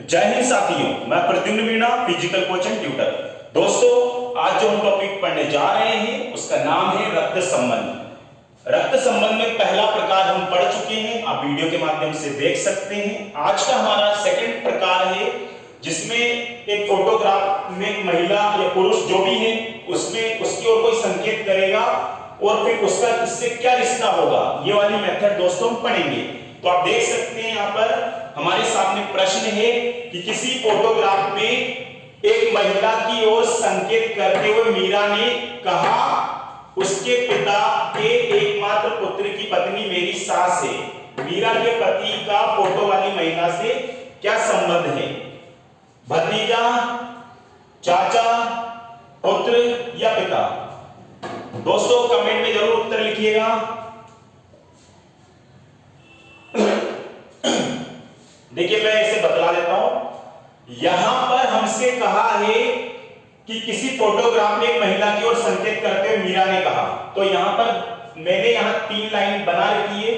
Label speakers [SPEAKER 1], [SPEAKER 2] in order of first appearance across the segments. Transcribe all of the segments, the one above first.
[SPEAKER 1] जय हिंद साथियों, मैं Pradyumn Meena, physical coach and tutor. दोस्तों, आज जो हम टॉपिक पढ़ने जा रहे हैं उसका नाम है रक्त संबंध। रक्त संबंध में पहला प्रकार हम पढ़ चुके हैं, आप वीडियो के माध्यम से देख सकते हैं। आज का हमारा सेकंड प्रकार है जिसमें एक फोटोग्राफ में महिला या पुरुष जो भी है उसमें उसकी ओर कोई संकेत करेगा और फिर उसका इससे क्या रिश्ता होगा, ये वाली मेथड दोस्तों हम पढ़ेंगे। तो आप देख सकते हैं यहाँ पर हमारे सामने प्रश्न है कि किसी फोटोग्राफ में एक महिला की ओर संकेत करते हुए मीरा ने कहा, उसके पिता के एकमात्र पुत्र की पत्नी मेरी सास है। मीरा के पति का फोटो वाली महिला से क्या संबंध है? भतीजा, चाचा, पुत्र या पिता? दोस्तों कमेंट में जरूर उत्तर लिखिएगा। देखिए मैं इसे बतला देता हूं। यहां पर हमसे कहा है कि किसी फोटोग्राफ में एक महिला की ओर संकेत करते हुए मीरा ने कहा, तो यहां पर मैंने यहां 3 लाइन बना रखी है।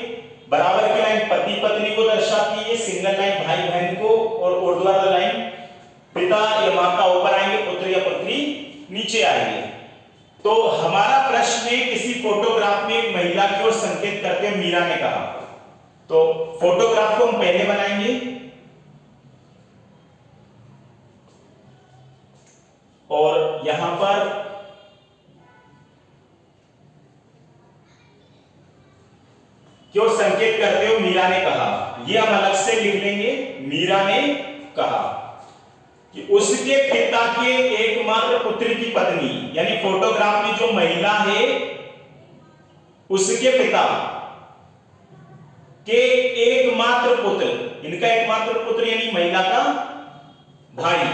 [SPEAKER 1] बराबर की लाइन पति पत्नी को दर्शाती है, सिंगल लाइन भाई बहन को, और ऊर्ध्वाधर लाइन पिता या माता ऊपर आएंगे, पुत्र या पुत्री नीचे आएंगे। तो हमारा प्रश्न है किसी फोटोग्राफ में एक महिला की ओर संकेत करते हुए मीरा ने कहा। तो फोटोग्राफ को हम पहले बनाएंगे और यहां पर क्यों संकेत करते हुए मीरा ने कहा, यह हम अलग से लिख लेंगे। मीरा ने कहा कि उसके पिता के एकमात्र पुत्र की पत्नी, यानी फोटोग्राफ में जो महिला है उसके पिता के एकमात्र पुत्र, इनका एकमात्र पुत्र यानी महिला का भाई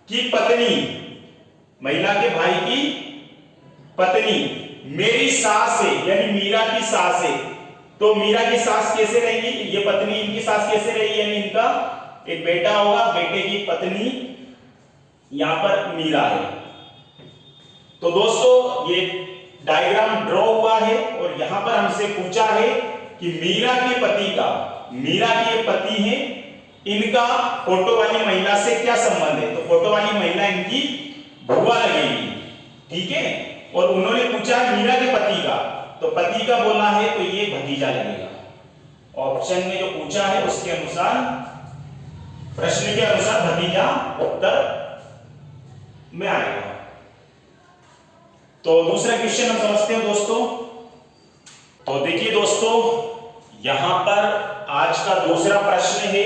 [SPEAKER 1] की पत्नी, महिला के भाई की पत्नी मेरी सास है, यानी मीरा की सास है। तो मीरा की सास कैसे रहेगी? ये पत्नी इनकी सास कैसे रहेगी? यानी इनका एक बेटा होगा, बेटे की पत्नी यहां पर मीरा है। तो दोस्तों ये डायग्राम ड्रॉ हुआ है और यहां पर हमसे पूछा है कि मीरा के पति का, मीरा के पति हैं, इनका फोटो वाली महिला से क्या संबंध है? तो फोटो वाली महिला इनकी बुआ लगेगी, ठीक है। और उन्होंने पूछा मीरा के पति का, तो पति का बोला है तो ये भतीजा लगेगा। ऑप्शन में जो पूछा है उसके अनुसार, प्रश्न के अनुसार भतीजा उत्तर में आएगा। तो दूसरा क्वेश्चन हम समझते हैं दोस्तों। तो देखिए दोस्तों, यहां पर आज का दूसरा प्रश्न है,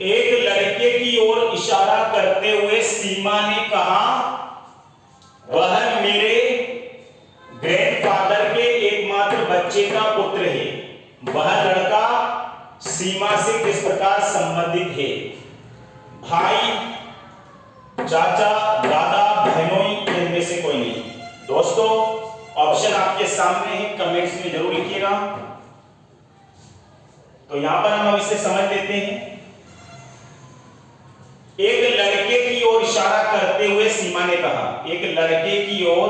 [SPEAKER 1] एक लड़के की ओर इशारा करते हुए सीमा ने कहा, वह मेरे ग्रैंडफादर के एकमात्र बच्चे का पुत्र है। वह लड़का सीमा से किस प्रकार संबंधित है? भाई, चाचा, दादा, बहनोई, इनमें से कोई नहीं। दोस्तों ऑप्शन आपके सामने है, कमेंट्स में जरूर लिखिएगा। तो यहां पर हम इसे समझ लेते हैं। एक लड़के की ओर इशारा करते हुए सीमा ने कहा, एक लड़के की ओर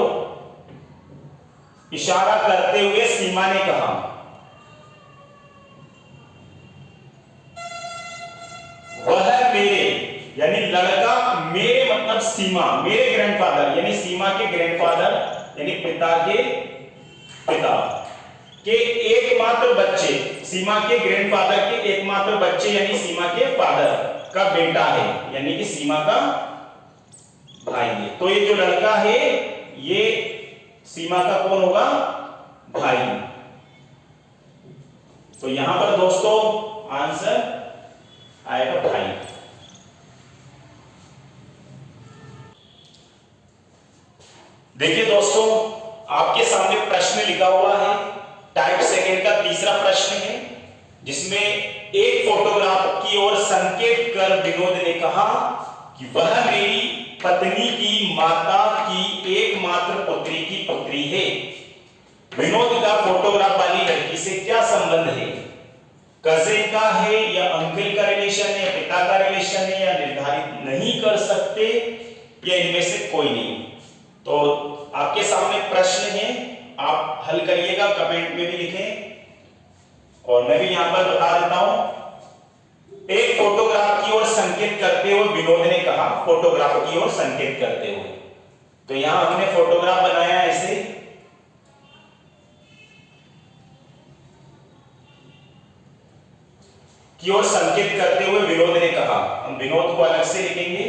[SPEAKER 1] इशारा करते हुए सीमा ने कहा, वह मेरे, यानी लड़का मेरे मतलब सीमा, मेरे ग्रैंडफादर यानी सीमा के ग्रैंडफादर यानी पिता के पिता के एकमात्र बच्चे, सीमा के ग्रैंडफादर के एकमात्र बच्चे यानी सीमा के फादर का बेटा है, यानी कि सीमा का भाई है। तो ये जो लड़का है ये सीमा का कौन होगा? भाई। तो यहां पर दोस्तों आंसर आएगा भाई। देखिए दोस्तों, आपके सामने प्रश्न लिखा हुआ है, टाइप सेकंड का तीसरा प्रश्न है, जिसमें एक फोटोग्राफ की ओर संकेत कर विनोद ने कहा कि वह मेरी पत्नी की माता की एकमात्र पुत्री की पुत्री है। विनोद का फोटोग्राफ वाली लड़की से क्या संबंध है? कजिन का है या अंकल का रिलेशन है या पिता का रिलेशन है या निर्धारित नहीं कर सकते या इनमें से कोई नहीं। तो आपके सामने प्रश्न है, आप हल करिएगा, कमेंट में भी लिखें और मैं भी यहां पर बता देता हूं। एक फोटोग्राफ की ओर संकेत करते हुए विनोद ने कहा, फोटोग्राफ की ओर संकेत करते हुए। तो यहां हमने फोटोग्राफ बनाया ऐसे, की ओर संकेत करते हुए विनोद ने कहा। हम विनोद को अलग से लिखेंगे।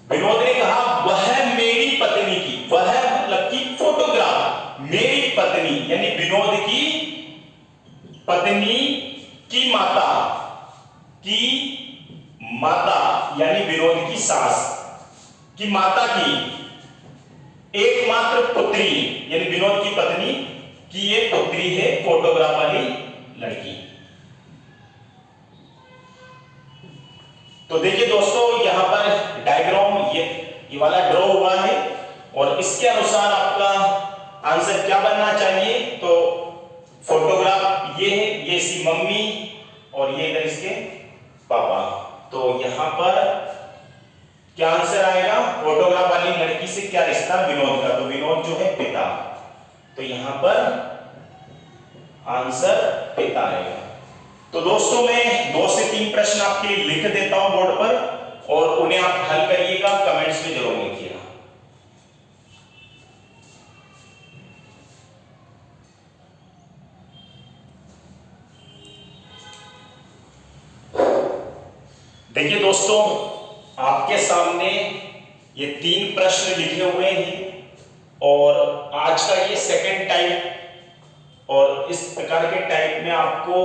[SPEAKER 1] विनोद ने कहा वह मेरी पत्नी की, वह मतलब की फोटोग्राफ मेरी पत्नी यानी विनोद की पत्नी की माता यानी विनोद की सास की माता की एकमात्र पुत्री यानी विनोद की पत्नी की ये पुत्री है फोटोग्राफ वाली लड़की। तो देखिए दोस्तों यहां पर डायग्राम ये वाला ड्रॉ हुआ है और इसके अनुसार आपका आंसर क्या बनना चाहिए। तो फोटोग्राफ ये है, ये इसकी मम्मी और ये इधर इसके पापा। तो यहां पर क्या आंसर आएगा, फोटोग्राफ वाली लड़की से क्या रिश्ता, विनोद का। तो विनोद जो है पिता, तो यहां पर आंसर पिता आएगा। तो दोस्तों मैं 2 से 3 प्रश्न आपके लिए लिख देता हूं बोर्ड पर और उन्हें आप हल करिएगा, कमेंट्स में जरूर लिखिएगा। देखिए दोस्तों आपके सामने ये 3 प्रश्न लिखे हुए हैं और आज का ये सेकंड टाइप। और इस प्रकार के टाइप में आपको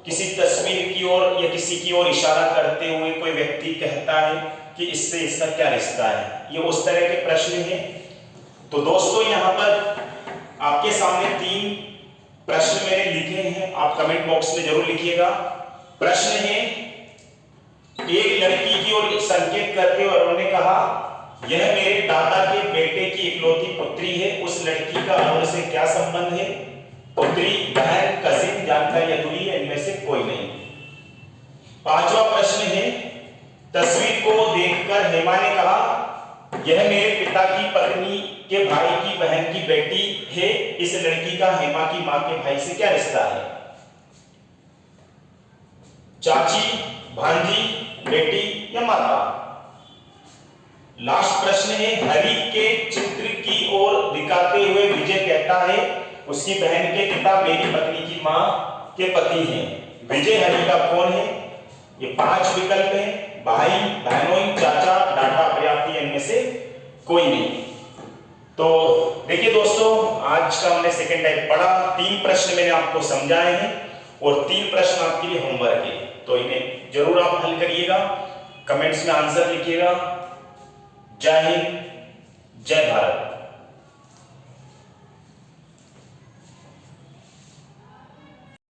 [SPEAKER 1] किसी तस्वीर की ओर या किसी की ओर इशारा करते हुए कोई व्यक्ति कहता है कि इससे इसका क्या रिश्ता है, ये उस तरह के प्रश्न हैं। तो दोस्तों यहाँ पर आपके सामने 3 प्रश्न मैंने लिखे हैं, आप कमेंट बॉक्स में जरूर लिखिएगा। प्रश्न है, एक लड़की की ओर संकेत करते हुए उन्होंने कहा यह मेरे दादा के बेटे की इकलौती पुत्री है, उस लड़की का अरुण से क्या संबंध है। पुत्री, बहन, कजिन, जानकारी अधूरी है, इनमें से कोई नहीं। 5वां प्रश्न है, तस्वीर को देखकर हेमा ने कहा यह मेरे पिता की पत्नी के भाई की बहन की बेटी है, इस लड़की का हेमा की मां के भाई से क्या रिश्ता है। चाची, भांजी, बेटी या माता। लास्ट प्रश्न है, हरि के चित्र की ओर दिखाते हुए विजय कहता है उसकी बहन के पिता मेरी पत्नी की मां के पति हैं। विजय हरि का कौन है। ये 5 विकल्प हैं, भाई, बहनोई, चाचा, डाटा पर्याप्त है, इनमें से कोई नहीं। तो देखिए दोस्तों आज का हमने सेकंड टाइप पढ़ा, 3 प्रश्न मैंने आपको समझाए हैं और 3 प्रश्न आपके लिए होमवर्क है, तो इन्हें जरूर आप हल करिएगा, कमेंट्स में आंसर लिखिएगा। जय हिंद, जय भारत।